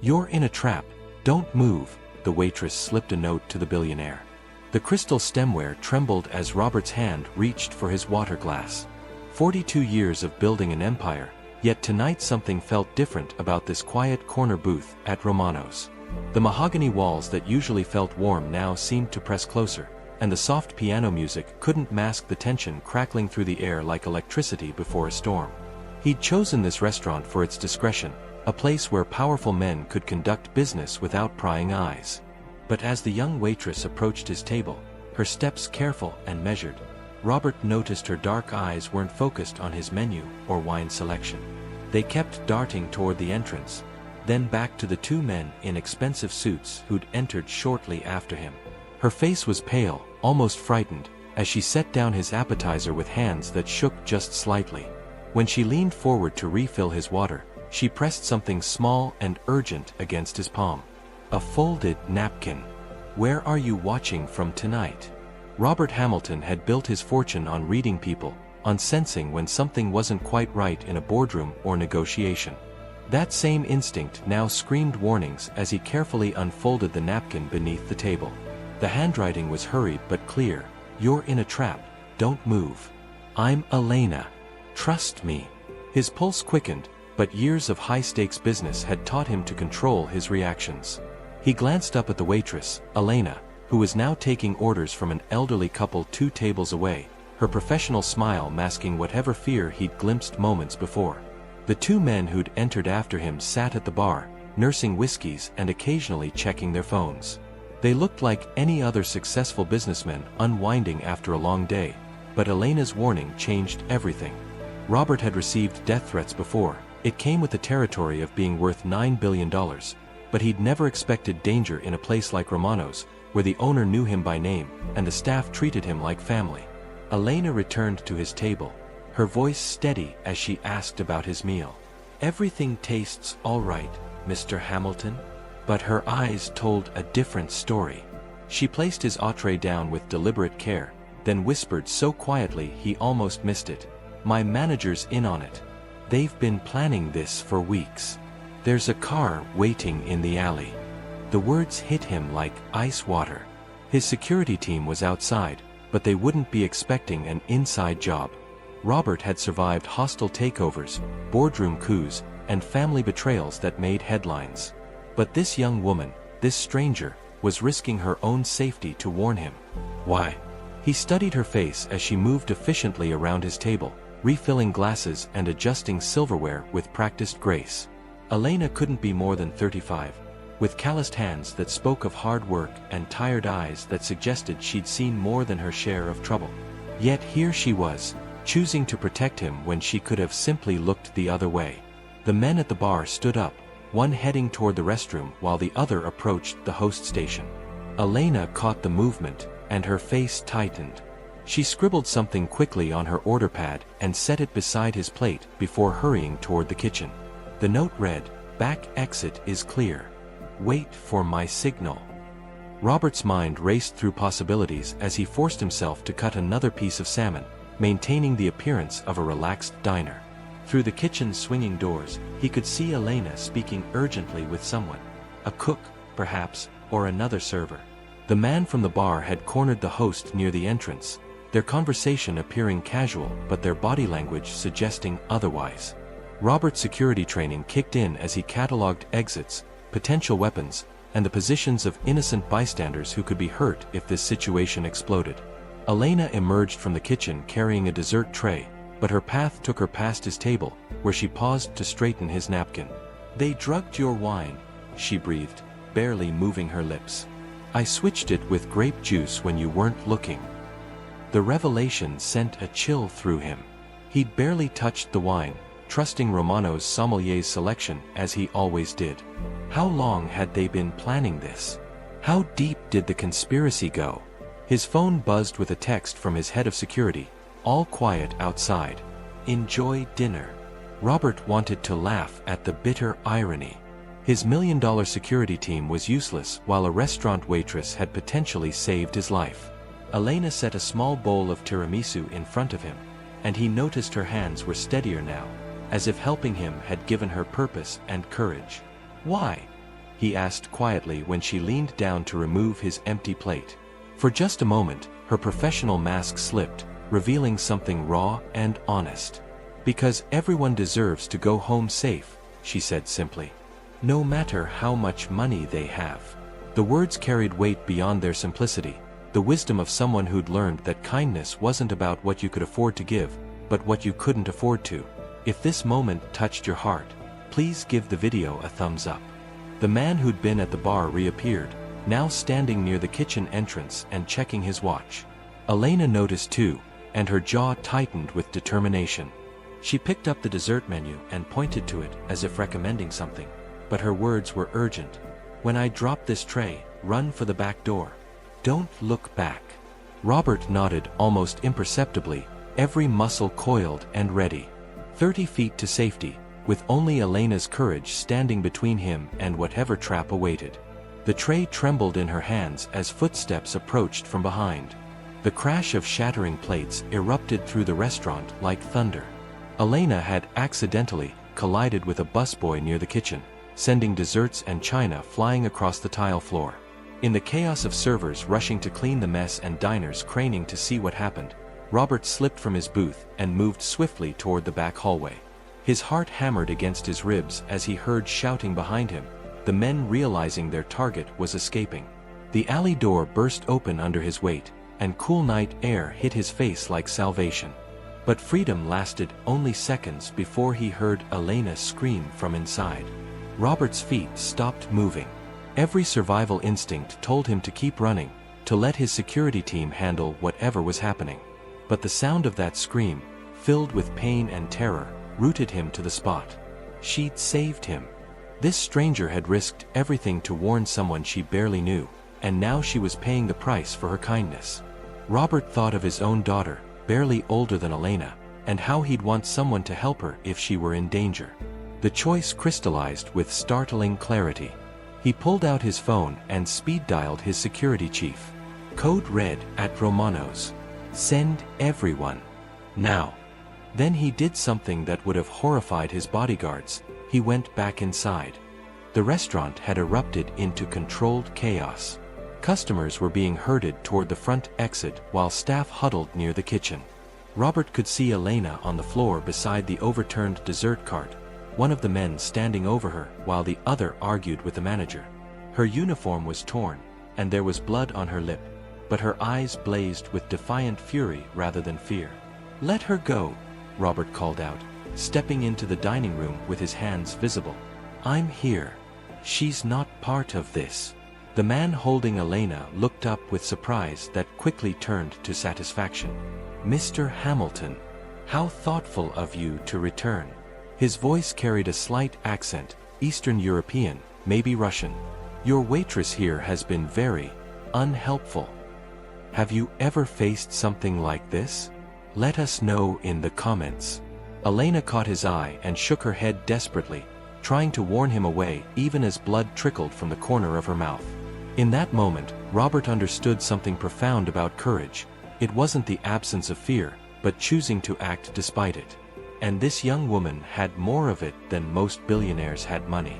"You're in a trap, don't move," the waitress slipped a note to the billionaire. The crystal stemware trembled as Robert's hand reached for his water glass. 42 years of building an empire, yet tonight something felt different about this quiet corner booth at Romano's. The mahogany walls that usually felt warm now seemed to press closer, and the soft piano music couldn't mask the tension crackling through the air like electricity before a storm. He'd chosen this restaurant for its discretion, a place where powerful men could conduct business without prying eyes. But as the young waitress approached his table, her steps careful and measured, Robert noticed her dark eyes weren't focused on his menu or wine selection. They kept darting toward the entrance, then back to the two men in expensive suits who'd entered shortly after him. Her face was pale, almost frightened, as she set down his appetizer with hands that shook just slightly. When she leaned forward to refill his water, she pressed something small and urgent against his palm. A folded napkin. "Where are you watching from tonight?" Robert Hamilton had built his fortune on reading people, on sensing when something wasn't quite right in a boardroom or negotiation. That same instinct now screamed warnings as he carefully unfolded the napkin beneath the table. The handwriting was hurried but clear. "You're in a trap, don't move. I'm Elena. Trust me." His pulse quickened, but years of high-stakes business had taught him to control his reactions. He glanced up at the waitress, Elena, who was now taking orders from an elderly couple 2 tables away, her professional smile masking whatever fear he'd glimpsed moments before. The 2 men who'd entered after him sat at the bar, nursing whiskeys and occasionally checking their phones. They looked like any other successful businessmen unwinding after a long day, but Elena's warning changed everything. Robert had received death threats before. It came with the territory of being worth $9 billion, but he'd never expected danger in a place like Romano's, where the owner knew him by name, and the staff treated him like family. Elena returned to his table, her voice steady as she asked about his meal. "Everything tastes all right, Mr. Hamilton?" But her eyes told a different story. She placed his entree down with deliberate care, then whispered so quietly he almost missed it. "My manager's in on it. They've been planning this for weeks. There's a car waiting in the alley." The words hit him like ice water. His security team was outside, but they wouldn't be expecting an inside job. Robert had survived hostile takeovers, boardroom coups, and family betrayals that made headlines. But this young woman, this stranger, was risking her own safety to warn him. Why? He studied her face as she moved efficiently around his table, refilling glasses and adjusting silverware with practiced grace. Elena couldn't be more than 35, with calloused hands that spoke of hard work and tired eyes that suggested she'd seen more than her share of trouble. Yet here she was, choosing to protect him when she could have simply looked the other way. The men at the bar stood up, one heading toward the restroom while the other approached the host station. Elena caught the movement, and her face tightened. She scribbled something quickly on her order pad and set it beside his plate before hurrying toward the kitchen. The note read, "Back exit is clear. Wait for my signal." Robert's mind raced through possibilities as he forced himself to cut another piece of salmon, maintaining the appearance of a relaxed diner. Through the kitchen's swinging doors, he could see Elena speaking urgently with someone. A cook, perhaps, or another server. The man from the bar had cornered the host near the entrance, their conversation appearing casual but their body language suggesting otherwise. Robert's security training kicked in as he catalogued exits, potential weapons, and the positions of innocent bystanders who could be hurt if this situation exploded. Elena emerged from the kitchen carrying a dessert tray, but her path took her past his table, where she paused to straighten his napkin. "They drugged your wine," she breathed, barely moving her lips. "I switched it with grape juice when you weren't looking." The revelation sent a chill through him. He'd barely touched the wine, trusting Romano's sommelier's selection as he always did. How long had they been planning this? How deep did the conspiracy go? His phone buzzed with a text from his head of security, "All quiet outside. Enjoy dinner." Robert wanted to laugh at the bitter irony. His $1 million security team was useless while a restaurant waitress had potentially saved his life. Elena set a small bowl of tiramisu in front of him, and he noticed her hands were steadier now, as if helping him had given her purpose and courage. "Why?" he asked quietly when she leaned down to remove his empty plate. For just a moment, her professional mask slipped, revealing something raw and honest. "Because everyone deserves to go home safe," she said simply. "No matter how much money they have." The words carried weight beyond their simplicity, the wisdom of someone who'd learned that kindness wasn't about what you could afford to give, but what you couldn't afford to. If this moment touched your heart, please give the video a thumbs up. The man who'd been at the bar reappeared, now standing near the kitchen entrance and checking his watch. Elena noticed too, and her jaw tightened with determination. She picked up the dessert menu and pointed to it as if recommending something, but her words were urgent. "When I drop this tray, run for the back door. Don't look back." Robert nodded almost imperceptibly, every muscle coiled and ready. 30 feet to safety, with only Elena's courage standing between him and whatever trap awaited. The tray trembled in her hands as footsteps approached from behind. The crash of shattering plates erupted through the restaurant like thunder. Elena had accidentally collided with a busboy near the kitchen, sending desserts and china flying across the tile floor. In the chaos of servers rushing to clean the mess and diners craning to see what happened, Robert slipped from his booth and moved swiftly toward the back hallway. His heart hammered against his ribs as he heard shouting behind him, the men realizing their target was escaping. The alley door burst open under his weight, and cool night air hit his face like salvation. But freedom lasted only seconds before he heard Elena scream from inside. Robert's feet stopped moving. Every survival instinct told him to keep running, to let his security team handle whatever was happening. But the sound of that scream, filled with pain and terror, rooted him to the spot. She'd saved him. This stranger had risked everything to warn someone she barely knew, and now she was paying the price for her kindness. Robert thought of his own daughter, barely older than Elena, and how he'd want someone to help her if she were in danger. The choice crystallized with startling clarity. He pulled out his phone and speed-dialed his security chief. Code red at Romano's. "Send everyone. Now." Then he did something that would have horrified his bodyguards. He went back inside. The restaurant had erupted into controlled chaos. Customers were being herded toward the front exit while staff huddled near the kitchen. Robert could see Elena on the floor beside the overturned dessert cart, one of the men standing over her while the other argued with the manager. Her uniform was torn, and there was blood on her lip, but her eyes blazed with defiant fury rather than fear. "Let her go," Robert called out, stepping into the dining room with his hands visible. "I'm here. She's not part of this." The man holding Elena looked up with surprise that quickly turned to satisfaction. "Mr. Hamilton, how thoughtful of you to return." His voice carried a slight accent, Eastern European, maybe Russian. "Your waitress here has been very unhelpful. Have you ever faced something like this? Let us know in the comments." Elena caught his eye and shook her head desperately, trying to warn him away even as blood trickled from the corner of her mouth. In that moment, Robert understood something profound about courage. It wasn't the absence of fear, but choosing to act despite it. And this young woman had more of it than most billionaires had money.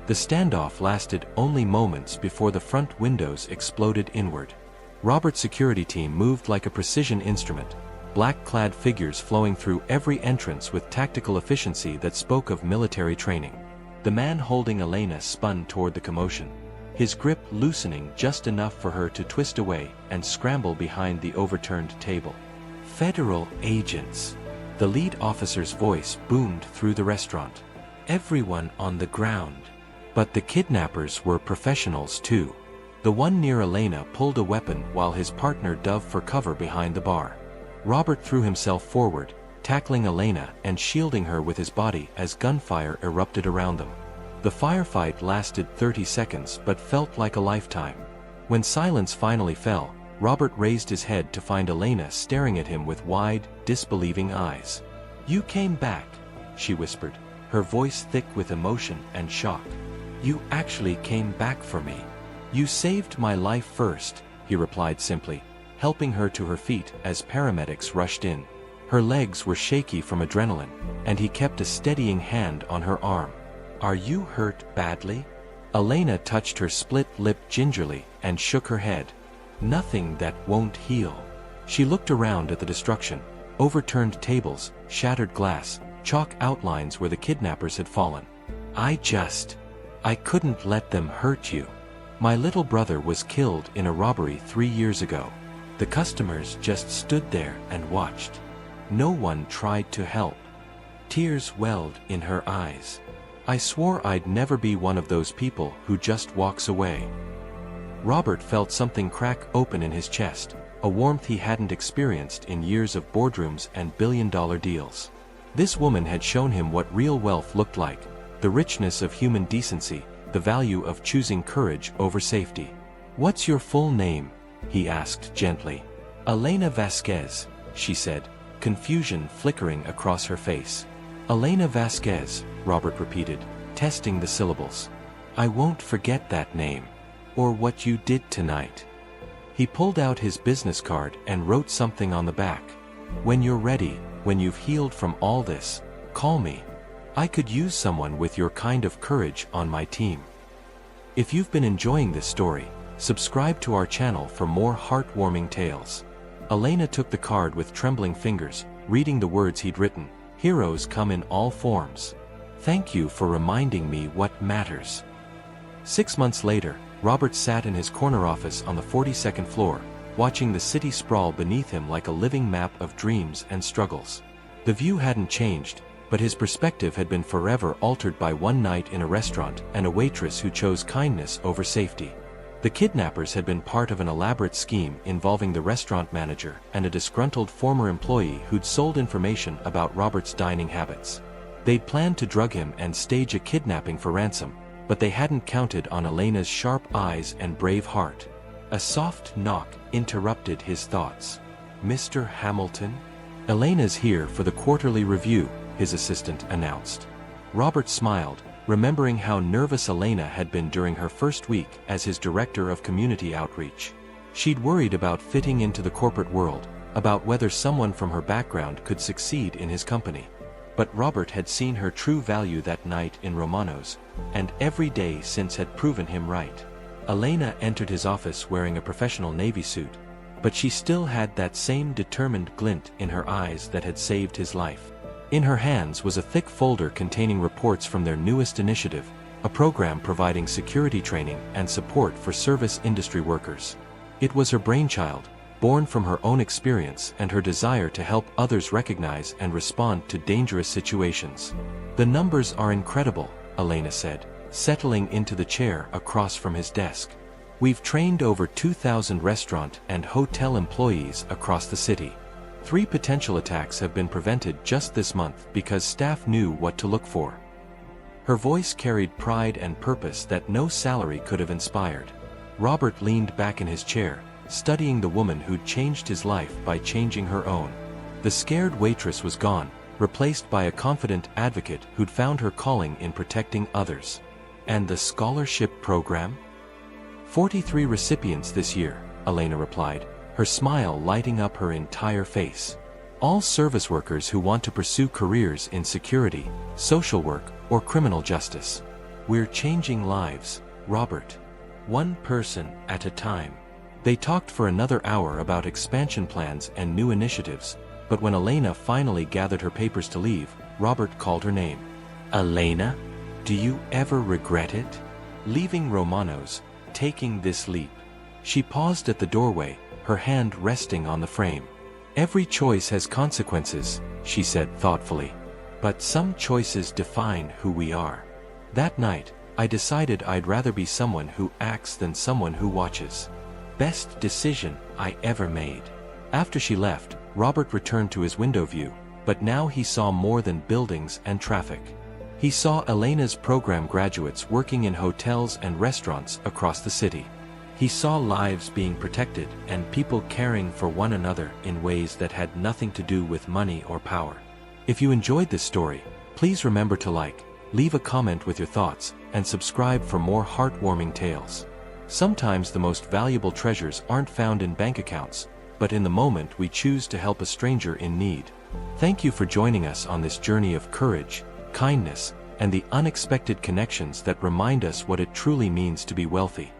The standoff lasted only moments before the front windows exploded inward. Robert's security team moved like a precision instrument, black-clad figures flowing through every entrance with tactical efficiency that spoke of military training. The man holding Elena spun toward the commotion, his grip loosening just enough for her to twist away and scramble behind the overturned table. "Federal agents!" The lead officer's voice boomed through the restaurant. "Everyone on the ground." But the kidnappers were professionals too. The one near Elena pulled a weapon while his partner dove for cover behind the bar. Robert threw himself forward, tackling Elena and shielding her with his body as gunfire erupted around them. The firefight lasted 30 seconds but felt like a lifetime. When silence finally fell, Robert raised his head to find Elena staring at him with wide, disbelieving eyes. "You came back," she whispered, her voice thick with emotion and shock. "You actually came back for me." "You saved my life first," he replied simply, helping her to her feet as paramedics rushed in. Her legs were shaky from adrenaline, and he kept a steadying hand on her arm. "Are you hurt badly?" Elena touched her split lip gingerly and shook her head. Nothing that won't heal. She looked around at the destruction. Overturned tables, shattered glass, chalk outlines where the kidnappers had fallen. I couldn't let them hurt you. My little brother was killed in a robbery 3 years ago. The customers just stood there and watched. No one tried to help. Tears welled in her eyes. I swore I'd never be one of those people who just walks away. Robert felt something crack open in his chest, a warmth he hadn't experienced in years of boardrooms and billion-dollar deals. This woman had shown him what real wealth looked like, the richness of human decency, the value of choosing courage over safety. "What's your full name?" he asked gently. "Elena Vasquez," she said, confusion flickering across her face. "Elena Vasquez," Robert repeated, testing the syllables. "I won't forget that name. Or what you did tonight." He pulled out his business card and wrote something on the back. "When you're ready, when you've healed from all this, call me. I could use someone with your kind of courage on my team." If you've been enjoying this story, subscribe to our channel for more heartwarming tales. Elena took the card with trembling fingers, reading the words he'd written. "Heroes come in all forms. Thank you for reminding me what matters." 6 months later, Robert sat in his corner office on the 42nd floor, watching the city sprawl beneath him like a living map of dreams and struggles. The view hadn't changed, but his perspective had been forever altered by one night in a restaurant and a waitress who chose kindness over safety. The kidnappers had been part of an elaborate scheme involving the restaurant manager and a disgruntled former employee who'd sold information about Robert's dining habits. They'd planned to drug him and stage a kidnapping for ransom, but they hadn't counted on Elena's sharp eyes and brave heart. A soft knock interrupted his thoughts. "Mr. Hamilton?" "Elena's here for the quarterly review," his assistant announced. Robert smiled, remembering how nervous Elena had been during her first week as his director of community outreach. She'd worried about fitting into the corporate world, about whether someone from her background could succeed in his company. But Robert had seen her true value that night in Romano's, and every day since had proven him right. Elena entered his office wearing a professional navy suit, but she still had that same determined glint in her eyes that had saved his life. In her hands was a thick folder containing reports from their newest initiative, a program providing security training and support for service industry workers. It was her brainchild, born from her own experience and her desire to help others recognize and respond to dangerous situations. "The numbers are incredible," Elena said, settling into the chair across from his desk. "We've trained over 2,000 restaurant and hotel employees across the city. 3 potential attacks have been prevented just this month because staff knew what to look for." Her voice carried pride and purpose that no salary could have inspired. Robert leaned back in his chair, studying the woman who'd changed his life by changing her own. The scared waitress was gone, replaced by a confident advocate who'd found her calling in protecting others. "And the scholarship program?" 43 recipients this year, Elena replied, her smile lighting up her entire face. "All service workers who want to pursue careers in security, social work, or criminal justice. We're changing lives, Robert. One person at a time." They talked for another hour about expansion plans and new initiatives, but when Elena finally gathered her papers to leave, Robert called her name. "Elena, do you ever regret it? Leaving Romano's, taking this leap?" She paused at the doorway, her hand resting on the frame. "Every choice has consequences," she said thoughtfully. "But some choices define who we are. That night, I decided I'd rather be someone who acts than someone who watches. Best decision I ever made." After she left, Robert returned to his window view, but now he saw more than buildings and traffic. He saw Elena's program graduates working in hotels and restaurants across the city. He saw lives being protected and people caring for one another in ways that had nothing to do with money or power. If you enjoyed this story, please remember to like, leave a comment with your thoughts, and subscribe for more heartwarming tales. Sometimes the most valuable treasures aren't found in bank accounts, but in the moment we choose to help a stranger in need. Thank you for joining us on this journey of courage, kindness, and the unexpected connections that remind us what it truly means to be wealthy.